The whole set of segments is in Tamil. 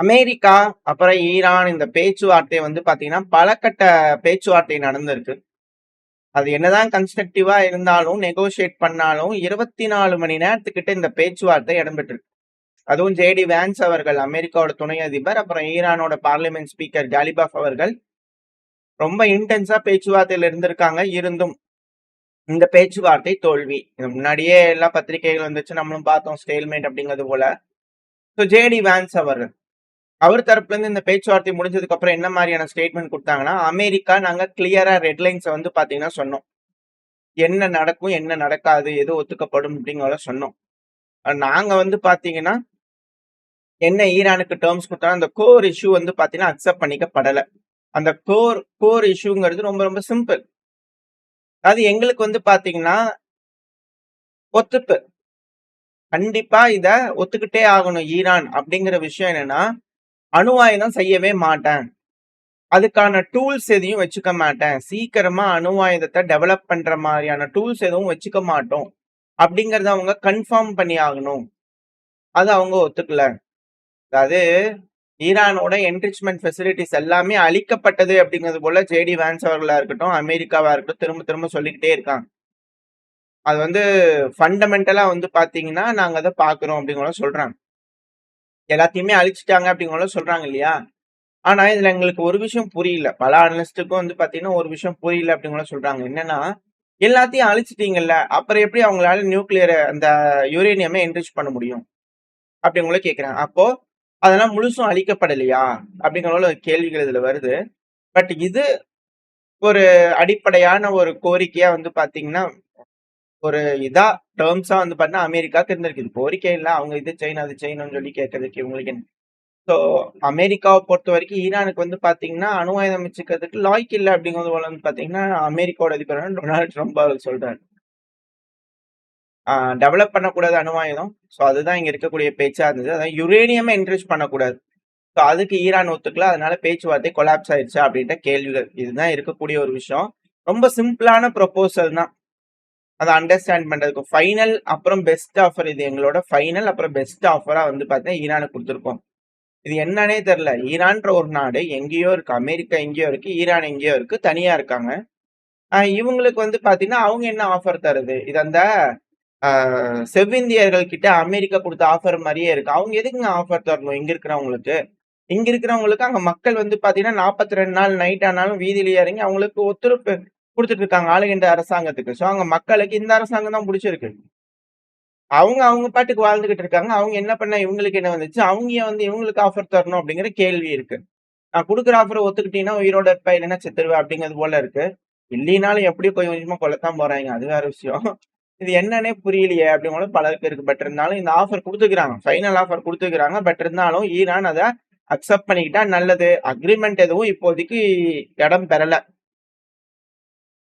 அமெரிக்கா, அப்புறம் ஈரான் இந்த பேச்சுவார்த்தை வந்து பார்த்தீங்கன்னா, பல கட்ட பேச்சுவார்த்தை நடந்திருக்கு. அது என்னதான் கன்ஸ்ட்ரக்டிவா இருந்தாலும், நெகோஷியேட் பண்ணாலும் 24 மணி நேரத்துக்கிட்ட இந்த பேச்சுவார்த்தை இடம்பெற்றிருக்கு. அதுவும் ஜேடி வான்ஸ் அவர்கள், அமெரிக்காவோட துணை அதிபர், அப்புறம் ஈரானோட பார்லிமென்ட் ஸ்பீக்கர் காலிபாஃப் அவர்கள் ரொம்ப இன்டென்ஸா பேச்சுவார்த்தையில இருந்திருக்காங்க. இருந்தும் இந்த பேச்சுவார்த்தை தோல்வி. இது முன்னாடியே எல்லா பத்திரிகைகள் வந்துச்சு. நம்மளும் பார்த்தோம் ஸ்டேல்மேட் அப்படிங்கிறது போல. ஸோ ஜேடி வான்ஸ் அவர் தரப்புல இருந்து இந்த பேச்சுவார்த்தை முடிஞ்சதுக்கு அப்புறம் என்ன மாதிரியான ஸ்டேட்மெண்ட் கொடுத்தாங்கன்னா, அமெரிக்கா நாங்க கிளியரா ரெட்லைன்ஸை வந்து பாத்தீங்கன்னா சொன்னோம். என்ன நடக்கும், என்ன நடக்காது, எது ஒத்துக்கப்படும் அப்படிங்கிறத சொன்னோம். நாங்க வந்து பாத்தீங்கன்னா என்ன ஈரானுக்கு டேர்ம்ஸ் கொடுத்தாலும் அந்த கோர் இஷ்யூ வந்து பாத்தீங்கன்னா அக்செப்ட் பண்ணிக்கப்படல. அந்த கோர் இஷ்யூங்கிறது ரொம்ப ரொம்ப சிம்பிள். அது எங்களுக்கு வந்து பாத்தீங்கன்னா ஒத்துப்பு. கண்டிப்பா இத ஒத்துக்கிட்டே ஆகணும் ஈரான் அப்படிங்கிற விஷயம் என்னன்னா, அணு ஆயுதம் செய்யவே மாட்டேன். அதுக்கான டூல்ஸ் எதையும் வச்சுக்க மாட்டேன். சீக்கிரமா அணு ஆயுதத்தை டெவலப் பண்ற மாதிரியான டூல்ஸ் எதுவும் வச்சுக்க மாட்டோம். அப்படிங்கறத அவங்க கன்ஃபார்ம் பண்ணி ஆகணும். அது அவங்க ஒத்துக்கல. அதாவது ஈரானோட என்ரிச்மெண்ட் ஃபெசிலிட்டிஸ் எல்லாமே அழிக்கப்பட்டது அப்படிங்கிறது போல ஜேடி வான்ஸ் அவர்களா இருக்கட்டும், அமெரிக்காவா இருக்கட்டும் திரும்ப திரும்ப சொல்லிக்கிட்டே இருக்காங்க. அது வந்து ஃபண்டமெண்டலா வந்து பாத்தீங்கன்னா நாங்க அதை பாக்குறோம் அப்படிங்கிற சொல்றாங்க. எல்லாத்தையுமே அழிச்சிட்டாங்க அப்படிங்கிற சொல்றாங்க இல்லையா? ஆனா இதுல எங்களுக்கு ஒரு விஷயம் புரியல. பல அனலிஸ்டுக்கும் வந்து பாத்தீங்கன்னா ஒரு விஷயம் புரியல அப்படிங்கிற சொல்றாங்க. என்னன்னா, எல்லாத்தையும் அழிச்சிட்டீங்கல்ல, அப்புறம் எப்படி அவங்களால நியூக்ளியர் அந்த யுரேனியமை என்ரிச் பண்ண முடியும்? அப்படிங்கிற கேக்குறாங்க. அப்போ அதெல்லாம் முழுசும் அழிக்கப்படலையா? அப்படிங்கிற ஒரு கேள்விகள் இதுல வருது. பட் இது ஒரு அடிப்படையான ஒரு கோரிக்கையா வந்து பாத்தீங்கன்னா, ஒரு இதா டேர்ம்ஸா வந்து பாத்தீங்கன்னா அமெரிக்காவுக்கு இருந்திருக்கு. இது கோரிக்கை இல்ல. அவங்க இது செய்யணும், அது செய்யணும்னு சொல்லி கேட்கறதுக்கு இவங்களுக்கு என்ன? ஸோ அமெரிக்காவை பொறுத்த வரைக்கும் ஈரானுக்கு வந்து பாத்தீங்கன்னா அணு ஆயுதம் வச்சுக்கிறதுக்கு லாய்க்கு இல்லை அப்படிங்கிறது போல வந்து பாத்தீங்கன்னா அமெரிக்காவோட அதிபர் டொனால்டு ட்ரம்ப் அவர் சொல்றாரு. டெவலப் பண்ணக்கூடாது அணு ஆயுதம். ஸோ அதுதான் இங்க இருக்கக்கூடிய பேச்சா இருந்தது. அதான் யுரேனியமே என்ரிச் பண்ணக்கூடாது. ஸோ அதுக்கு ஈரான் ஒத்துக்கல. அதனால பேச்சுவார்த்தை கொலாப்ஸ் ஆயிடுச்சு அப்படின்ற கேள்விகள். இதுதான் இருக்கக்கூடிய ஒரு விஷயம். ரொம்ப சிம்பிளான ப்ரொபோசல் தான். அதை அண்டர்ஸ்டாண்ட் பண்றதுக்கு ஃபைனல் அப்புறம் பெஸ்ட் ஆஃபர். இது எங்களோட ஃபைனல் அப்புறம் பெஸ்ட் ஆஃபரா வந்து பாத்தீங்கன்னா ஈரானுக்கு கொடுத்துருக்கோம். இது என்னன்னே தெரியல. ஈரான்ற ஒரு நாடு எங்கேயோ இருக்கு. அமெரிக்கா எங்கேயோ இருக்கு. ஈரான் எங்கேயோ இருக்கு. தனியா இருக்காங்க. இவங்களுக்கு வந்து பாத்தீங்கன்னா அவங்க என்ன ஆஃபர் தருது? இது அந்த செவ்விந்தியர்கள் கிட்ட அமெரிக்கா கொடுத்த ஆஃபர் மாதிரியே இருக்கு. அவங்க எதுக்குங்க ஆஃபர் தரணும் இங்க இருக்கிறவங்களுக்கு? இங்க இருக்கிறவங்களுக்கு அங்க மக்கள் வந்து பாத்தீங்கன்னா 42 நாள் நைட் ஆனாலும் வீதியில இறங்கி அவங்களுக்கு ஒத்துழைப்பு கொடுத்துட்டு இருக்காங்க ஆளுகின்ற அரசாங்கத்துக்கு. ஸோ அங்க மக்களுக்கு இந்த அரசாங்கம் தான் பிடிச்சிருக்கு. அவங்க அவங்க பாட்டுக்கு வாழ்ந்துகிட்டு இருக்காங்க. அவங்க என்ன பண்ணா இவங்களுக்கு என்ன வந்துச்சு? அவங்க ஏன் வந்து இவங்களுக்கு ஆஃபர் தரணும் அப்படிங்கிற கேள்வி இருக்கு. நான் குடுக்குற ஆஃபர ஒத்துக்கிட்டீங்கன்னா உயிரோட இருப்ப, இல்லைன்னா செத்துருவேன் அப்படிங்கிறது போல இருக்கு. இல்லைனாலும் எப்படியும் கொஞ்சம் கொஞ்சமா கொல்லத்தான் போறாய்ங்க. அது வேற விஷயம். இது என்னன்னே புரியலையே அப்படிங்கிற பலருக்கு இருக்கு. பட் இருந்தாலும் இந்த ஆஃபர் குடுத்துக்கிறாங்க. ஃபைனல் ஆஃபர் குடுத்துக்கிறாங்க. பட் இருந்தாலும் ஈரான் அத அக்செப்ட் பண்ணிக்கிட்டா நல்லது. அக்ரீமெண்ட் எதுவும் இப்போதைக்கு இடம் பெறல.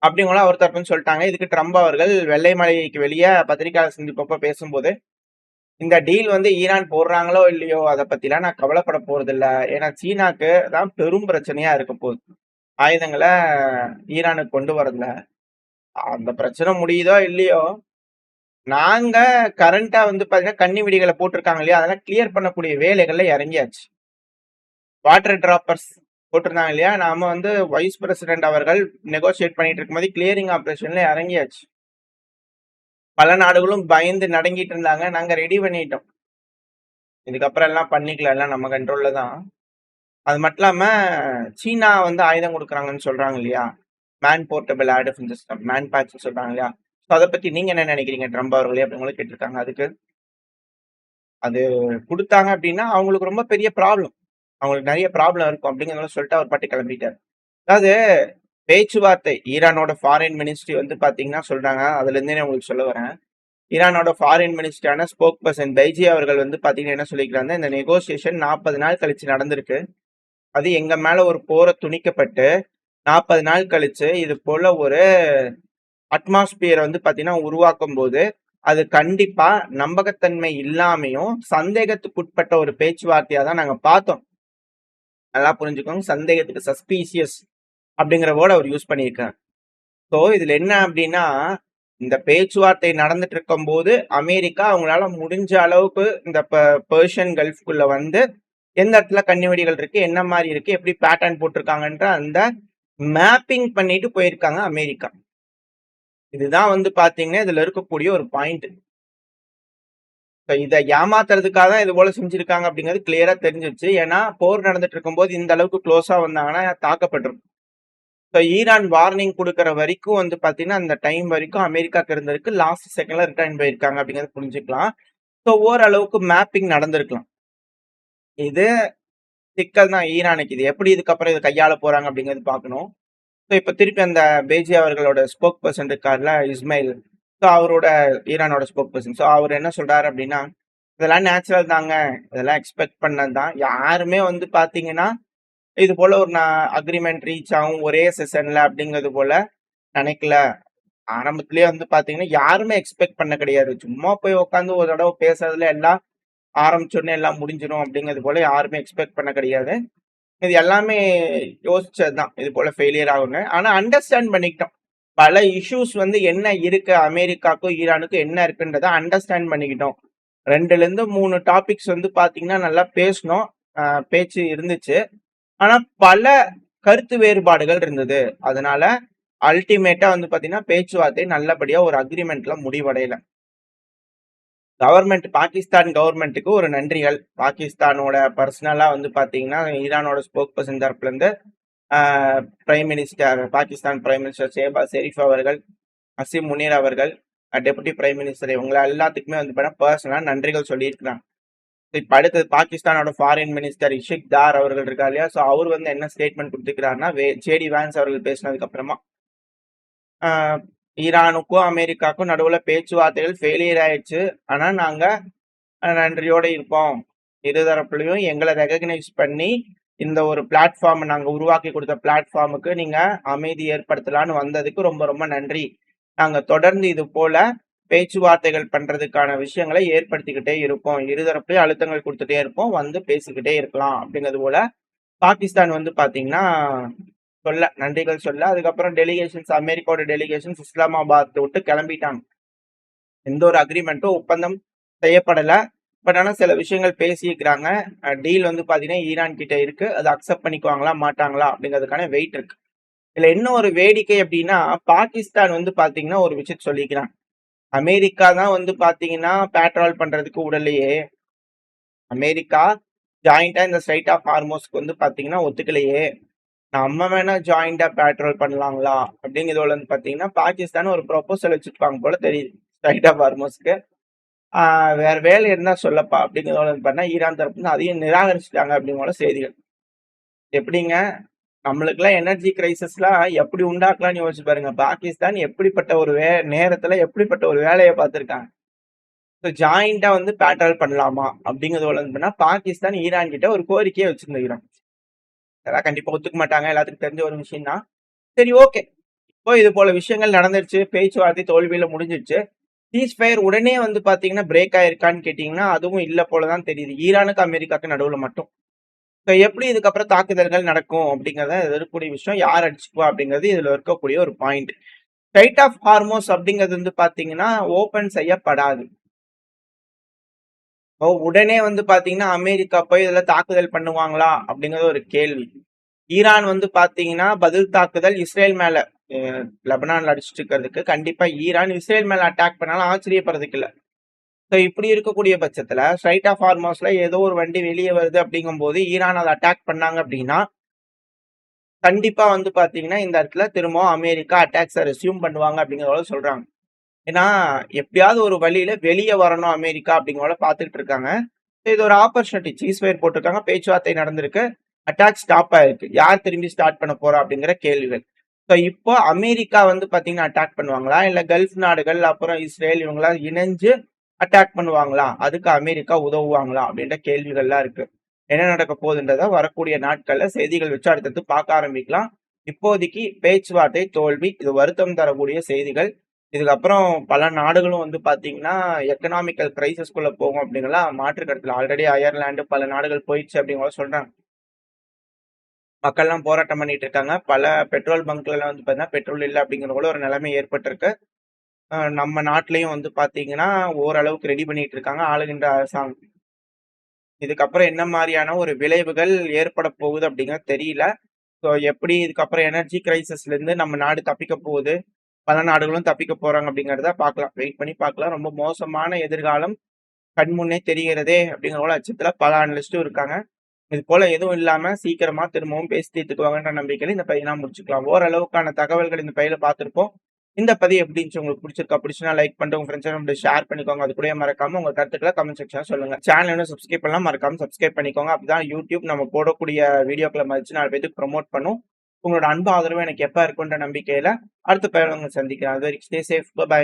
அப்படிங்கலாம் அவர் தரப்புன்னு சொல்லிட்டாங்க. இதுக்கு ட்ரம்ப் அவர்கள் வெள்ளை மாளிகைக்கு வெளிய பத்திரிகையாளர் சந்திப்பப்ப பேசும்போது, இந்த டீல் வந்து ஈரான் போடுறாங்களோ இல்லையோ அத பத்திலாம் நான் கவலைப்பட போறதில்ல. ஏன்னா சீனாக்கு தான் பெரும் பிரச்சனையா இருக்க போகுது. ஆயுதங்கள ஈரானுக்கு கொண்டு வரதுல. அந்த பிரச்சனை முடியுதோ இல்லையோ, நாங்க கரண்ட்டா வந்து பாத்தீங்கன்னா கன்னி வெடிகள போட்டிருக்காங்க இல்லையா? அதெல்லாம் கிளியர் பண்ணக்கூடிய வேலைகள்ல இறங்கியாச்சு. வாட்டர் டிராப்பர்ஸ் போட்டிருந்தாங்க இல்லையா? நாம வந்து வைஸ் பிரசிடென்ட் அவர்கள் நெகோசியேட் பண்ணிட்டு இருக்கும்போது கிளியரிங் ஆப்பரேஷன்ல இறங்கியாச்சு. பல நாடுகளும் பயந்து நடுங்கிட்டு இருந்தாங்க. நாங்க ரெடி பண்ணிட்டோம். இதுக்கப்புறம் எல்லாம் பண்ணிக்கலாம். எல்லாம் நம்ம கண்ட்ரோல்ல தான். அது மட்டும் இல்லாம சீனா வந்து ஆயுதம் குடுக்குறாங்கன்னு சொல்றாங்க இல்லையா? Man portable air defence system, man பேட்ச்ன்னு சொல்றாங்க இல்லையா? ஸோ அத பத்தி நீங்க என்ன நினைக்கிறீங்க ட்ரம்ப் அவர்களே? அப்படிங்களும் கேட்டிருக்காங்க. அதுக்கு அது குடுத்தாங்க அப்படின்னா, அவங்களுக்கு ரொம்ப பெரிய ப்ராப்ளம். அவங்களுக்கு நெறைய ப்ராப்ளம் இருக்கும் அப்படிங்கிறத சொல்லிட்டு அவர் பாட்டுக்கு கிளம்பிட்டாரு. அதாவது பேச்சுவார்த்தை ஈரானோட ஃபாரின் மினிஸ்ட்ரி வந்து பாத்தீங்கன்னா சொல்றாங்க. அதுலருந்தே நான் உங்களுக்கு சொல்ல வரேன். ஈரானோட ஃபாரின் மினிஸ்டரான ஸ்போக் பர்சன் பைஜி அவர்கள் வந்து பாத்தீங்கன்னா என்ன சொல்லிக்கிறாங்க, இந்த நெகோசியேஷன் 40 நாள் கழிச்சு நடந்திருக்கு. அது எங்க மேல ஒரு போரை துணிக்கப்பட்டு 40 நாள் கழிச்சு இது போல ஒரு அட்மாஸ்பியர் வந்து பாத்தீங்கன்னா உருவாக்கும் போது அது கண்டிப்பா நம்பகத்தன்மை இல்லாமையும் சந்தேகத்துக்குட்பட்ட ஒரு பேச்சுவார்த்தையா தான் நாங்க பார்த்தோம். நல்லா புரிஞ்சுக்கோங்க. சந்தேகத்துக்கு சஸ்பீசியஸ் அப்படிங்கிற வேர்ட் அவர் யூஸ் பண்ணியிருக்காரு. ஸோ இதுல என்ன அப்படின்னா, இந்த பேச்சுவார்த்தை நடந்துட்டு இருக்கும்போது அமெரிக்கா அவங்களால முடிஞ்ச அளவுக்கு இந்த பெர்ஷியன் கல்ஃப்குள்ள வந்து எந்த இடத்துல கண்ணிவெடிகள் இருக்கு, என்ன மாதிரி இருக்கு, எப்படி பேட்டர்ன் போட்டிருக்காங்கன்ற அந்த மேப்பிங் பண்ணிட்டு போயிருக்காங்க அமெரிக்கா. இதுதான் வந்து பாத்தீங்கன்னா இதுல இருக்கக்கூடிய ஒரு பாயிண்ட். இதை ஏமாத்துறதுக்காக தான் இது போல செஞ்சிருக்காங்க அப்படிங்கிறது கிளியரா தெரிஞ்சிருச்சு. ஏன்னா போர் நடந்துட்டு இருக்கும்போது இந்த அளவுக்கு க்ளோஸா வந்தாங்கன்னா தாக்கப்பட்டிருக்கும். ஈரான் வார்னிங் கொடுக்குற வரைக்கும் வந்து பாத்தீங்கன்னா அந்த டைம் வரைக்கும் அமெரிக்காக்கு இருந்திருக்கு. லாஸ்ட் செகண்ட்ல ரிட்டர்ன் போயிருக்காங்க அப்படிங்கறத புரிஞ்சுக்கலாம். ஓரளவுக்கு மேப்பிங் நடந்திருக்கலாம். இது சிக்கல் தான் ஈரானுக்கு. இது எப்படி இதுக்கப்புறம் இதை கையாள போறாங்க அப்படிங்கிறது பார்க்கணும். இப்ப திருப்பி அந்த பேஜி அவர்களோட ஸ்போக் பர்சன் இருக்கார்ல இஸ்மாயில், அவரோட ஈரானோட ஸ்போக் பர்சன். அவர் என்ன சொல்றாரு அப்படின்னா, இதெல்லாம் நேச்சுரல் தாங்க, இதெல்லாம் எக்ஸ்பெக்ட் பண்ணது தான். யாருமே வந்து பாத்தீங்கன்னா இது போல ஒரு அக்ரிமெண்ட் ரீச் ஆகும் ஒரே செஷன்ல அப்படிங்கிறது போல நினைக்கல. ஆரம்பத்திலேயே வந்து பாத்தீங்கன்னா யாருமே எக்ஸ்பெக்ட் பண்ண கிடையாது. சும்மா போய் உட்காந்து ஒரு தடவை பேசுறதுல எல்லாம் ஆரம்பிச்சோடனே எல்லாம் முடிஞ்சிடும் அப்படிங்கிறது போல யாருமே எக்ஸ்பெக்ட் பண்ண கிடையாது. இது எல்லாமே யோசிச்சதுதான் இது போல ஃபெயிலியர் ஆகுங்க. ஆனா அண்டர்ஸ்டாண்ட் பண்ணிக்கிட்டோம். பல இஷ்யூஸ் வந்து என்ன இருக்கு, அமெரிக்காக்கும் ஈரானுக்கும் என்ன இருக்குன்றத அண்டர்ஸ்டாண்ட் பண்ணிக்கிட்டோம். 2ல இருந்து 3 டாபிக்ஸ் வந்து பாத்தீங்கன்னா நல்லா பேசணும், பேச்சு இருந்துச்சு. ஆனா பல கருத்து வேறுபாடுகள் இருந்தது. அதனால அல்டிமேட்டா வந்து பாத்தீங்கன்னா பேச்சுவார்த்தை நல்லபடியா ஒரு அக்ரிமெண்ட்ல முடிவடையல. கவர்மெண்ட் பாகிஸ்தான் கவர்மெண்ட்டுக்கு ஒரு நன்றிகள். பாகிஸ்தானோட பர்சனலா வந்து பாத்தீங்கன்னா ஈரானோட ஸ்போக் பர்சன் தரப்புல இருந்து prime minister, Pakistan prime minister Shehbaz Sharif அவர்கள், அசீம் முனீர் அவர்கள், டெபுட்டி பிரைம் மினிஸ்டர் இவங்க எல்லாத்துக்குமே வந்து பர்சனலா நன்றிகள் சொல்லியிருக்கிறாங்க. இப்ப அடுத்தது பாகிஸ்தானோட ஃபாரின் மினிஸ்டர் இஷிக் தார் அவர்கள் இருக்காரு இல்லையா, அவர் வந்து என்ன ஸ்டேட்மெண்ட் கொடுத்துக்கிறாருன்னா, ஜேடி வான்ஸ் அவர்கள் பேசினதுக்கு அப்புறமா ஈரானுக்கும் அமெரிக்காவுக்கும் நடுவுல பேச்சுவார்த்தைகள் ஃபெயிலியர் ஆயிடுச்சு. ஆனா நாங்க நன்றியோட இருப்போம். இருதரப்புலையும் எங்களை ரெகக்னைஸ் பண்ணி இந்த ஒரு பிளாட்ஃபார்ம் நாங்க உருவாக்கி கொடுத்த பிளாட்ஃபார்முக்கு நீங்க அமைதி ஏற்படுத்தலான்னு வந்ததுக்கு ரொம்ப ரொம்ப நன்றி. நாங்க தொடர்ந்து இது போல பேச்சுவார்த்தைகள் பண்றதுக்கான விஷயங்களை ஏற்படுத்திக்கிட்டே இருப்போம். இருதரப்புலையும் அழுத்தங்கள் கொடுத்துட்டே இருப்போம். வந்து பேசிக்கிட்டே இருக்கலாம் அப்படிங்கிறது போல பாகிஸ்தான் வந்து பாத்தீங்கன்னா நன்றிகள் சொல்ல. அதுக்கப்புறம் டெலிகேஷன்ஸ், அமெரிக்காவோட டெலிகேஷன்ஸ் இஸ்லாமாபாத் விட்டு கிளம்பிட்டாங்க. எந்த ஒரு அக்ரிமெண்ட்டும் ஒப்பந்தம் செய்யப்படல. பட் ஆனா சில விஷயங்கள் பேசியிருக்கிறாங்க. டீல் வந்து பாத்தீங்கன்னா ஈரான் கிட்ட இருக்கு. அதை அக்செப்ட் பண்ணிக்குவாங்களா மாட்டாங்களா அப்படிங்கிறதுக்கான வெயிட் இருக்கு. இதுல என்ன ஒரு வேடிக்கை அப்படின்னா, பாகிஸ்தான் வந்து பாத்தீங்கன்னா ஒரு விஷயத்த சொல்லிக்கிறாங்க. அமெரிக்கா தான் வந்து பாத்தீங்கன்னா பேட்ரோல் பண்றதுக்கு உடலையே. அமெரிக்கா ஜாயிண்டா இந்த ஸ்ட்ரைட் ஆஃப் ஹார்மோஸ்க்கு வந்து பாத்தீங்கன்னா ஒத்துக்கலையே. நம்ம வேணா ஜாயிண்டா பேட்ரோல் பண்ணலாங்களா அப்படிங்கிறதுல வந்து பாத்தீங்கன்னா பாகிஸ்தான் ஒரு ப்ரொபோசல் வச்சிருப்பாங்க போல தெரியுது ஸ்ட்ரைட் ஆஃப் ஹார்மோஸ்க்கு. வேற வேலை இருந்தா சொல்லப்பா அப்படிங்கிறதோட பண்ணா ஈரான் தரப்பு அதையும் நிராகரிச்சுட்டாங்க அப்படிங்கிற செய்திகள். எப்படிங்க நம்மளுக்கு எல்லாம் எனர்ஜி கிரைசிஸ்லாம் எப்படி உண்டாக்கலாம்னு யோசிச்சு பாருங்க. பாகிஸ்தான் எப்படிப்பட்ட ஒரு நேரத்துல எப்படிப்பட்ட ஒரு வேலையை பார்த்திருக்காங்க. ஜாயிண்டா வந்து பேட்ரோல் பண்ணலாமா அப்படிங்கிறதோட பண்ணா பாகிஸ்தான் ஈரான் கிட்ட ஒரு கோரிக்கையை வச்சிருந்துக்கிறாங்க. அதெல்லாம் கண்டிப்பா ஒத்துக்க மாட்டாங்க, எல்லாத்துக்கும் தெரிஞ்ச ஒரு விஷயம் தான். சரி, ஓகே. இப்போ இது போல விஷயங்கள் நடந்துருச்சு, பேச்சுவார்த்தை தோல்வியில முடிஞ்சிருச்சு. சீஸ்ஃபயர் உடனே வந்து பாத்தீங்கன்னா பிரேக் ஆயிருக்கான்னு கேட்டீங்கன்னா அதுவும் இல்ல போலதான் தெரியுது, ஈரானுக்கு அமெரிக்காக்கு நடுவுல மட்டும். எப்படி இதுக்கப்புறம் தாக்குதல்கள் நடக்கும் அப்படிங்கறத இருக்கக்கூடிய விஷயம், யார் அடிச்சுக்குவா அப்படிங்கிறது இதுல இருக்கக்கூடிய ஒரு பாயிண்ட். ஸ்ட்ரைட் ஆஃப் ஹார்மோஸ் அப்படிங்கிறது வந்து பாத்தீங்கன்னா ஓபன் செய்யப்படாது. உடனே வந்து பாத்தீங்கன்னா அமெரிக்கா போய் இதுல தாக்குதல் பண்ணுவாங்களா அப்படிங்கறது ஒரு கேள்வி. ஈரான் வந்து பாத்தீங்கன்னா பதில் தாக்குதல் இஸ்ரேல் மேல லெபனான்ல அடிச்சுட்டு இருக்கிறதுக்கு கண்டிப்பா ஈரான் இஸ்ரேல் மேல அட்டாக் பண்ணாலும் ஆச்சரியப்படுறதுக்கு இல்ல. இப்படி இருக்கக்கூடிய பட்சத்துல ஸ்ட்ரைட் ஆஃப் ஹார்மோஸ்ல ஏதோ ஒரு வண்டி வெளியே வருது அப்படிங்கும் போது ஈரான் அதை அட்டாக் பண்ணாங்க அப்படின்னா கண்டிப்பா வந்து பாத்தீங்கன்னா இந்த இடத்துல திரும்பவும் அமெரிக்கா அட்டாக்ஸை ரெஸ்யூம் பண்ணுவாங்க அப்படிங்கிறத சொல்றாங்க. ஏன்னா எப்படியாவது ஒரு வழியில வெளியே வரணும் அமெரிக்கா அப்படிங்கிறத பாத்துக்கிட்டு இருக்காங்க. இது ஒரு ஆப்பர்ச்சுனிட்டி. சீஸ்ஃபயர் போட்டிருக்காங்க, பேச்சுவார்த்தை நடந்திருக்கு, அட்டாக் ஸ்டாப் ஆயிருக்கு. யார் திரும்பி ஸ்டார்ட் பண்ண போறா அப்படிங்கிற கேள்விகள். இப்போ அமெரிக்கா வந்து பாத்தீங்கன்னா அட்டாக் பண்ணுவாங்களா, இல்ல கல்ஃப் நாடுகள் அப்புறம் இஸ்ரேல் இவங்களா இணைஞ்சு அட்டாக் பண்ணுவாங்களா, அதுக்கு அமெரிக்கா உதவுவாங்களா அப்படின்ற கேள்விகள்லாம் இருக்கு. என்ன நடக்க போகுதுன்றத வரக்கூடிய நாட்கள்ல செய்திகள் வச்சு அடுத்தது பார்க்க ஆரம்பிக்கலாம். இப்போதைக்கு பேச்சுவார்த்தை தோல்வி, இது வருத்தம் தரக்கூடிய செய்திகள். இதுக்கப்புறம் பல நாடுகளும் வந்து பாத்தீங்கன்னா எக்கனாமிக்கல் கிரைசிஸ்குள்ள போகும் அப்படிங்கலாம் மாற்று கருத்துல. ஆல்ரெடி அயர்லாந்து பல நாடுகள் போயிடுச்சு அப்படிங்கிற சொல்றாங்க. மக்கள்லாம் போராட்டம் பண்ணிட்டு இருக்காங்க. பல பெட்ரோல் பங்க்ல எல்லாம் வந்து பாத்தீங்கன்னா பெட்ரோல் இல்லை அப்படிங்கிற போல ஒரு நிலைமை ஏற்பட்டிருக்கு. நம்ம நாட்டிலையும் வந்து பாத்தீங்கன்னா ஓரளவுக்கு ரெடி பண்ணிட்டு இருக்காங்க ஆளுகின்ற அரசாங்கம். இதுக்கப்புறம் என்ன மாரியான ஒரு விளைவுகள் ஏற்பட போகுது அப்படிங்கிறது தெரியல. ஸோ எப்படி இதுக்கப்புறம் எனர்ஜி கிரைசிஸ்லேருந்து நம்ம நாடு தப்பிக்க போகுது, பல நாடுகளும் தப்பிக்க போறாங்க அப்படிங்கிறத பார்க்கலாம். வெயிட் பண்ணி பார்க்கலாம். ரொம்ப மோசமான எதிர்காலம் கண்முன்னே தெரிகிறதே அப்படிங்கிற போல அச்சத்துல பல அனலிஸ்ட்டும் இருக்காங்க. இது போல எதுவும் இல்லாம சீக்கிரமா திரும்பவும் பேசி தீர்த்துக்குவாங்கன்ற நம்பிக்கையில இந்த பதிவை முடிச்சுக்கலாம். ஓரளவுக்கான தகவல்கள் இந்த பதிவுல பார்த்திருப்போம். இந்த பதிவு எப்படி இருந்துச்சு? உங்களுக்கு பிடிச்சிருக்கா? பிடிச்சுனா லைக் பண்ணிட்டு உங்க ஃப்ரெண்ட்ஸ் ஷேர் பண்ணிக்கோங்க. அது கூடயே மறக்காம உங்க கருத்துக்களை கமெண்ட் செக்ஷன்ல சொல்லுங்க. சேனல் இன்னும் சப்ஸ்கிரைப் பண்ணலாம், மறக்காம சப்ஸ்கிரைப் பண்ணிக்கோங்க. அப்பதான் யூடியூப் நம்ம போடக்கூடிய வீடியோக்களை மதிச்சு 4 பேருக்கு ப்ரமோட் பண்ணும். உங்களோட அன்பு ஆதரவு எனக்கு எப்ப இருக்குன்ற நம்பிக்கையில அடுத்த பதிவுல உங்களை சந்திக்கிறேன். அது வரைக்கும் ஸ்டே சேஃப். பை.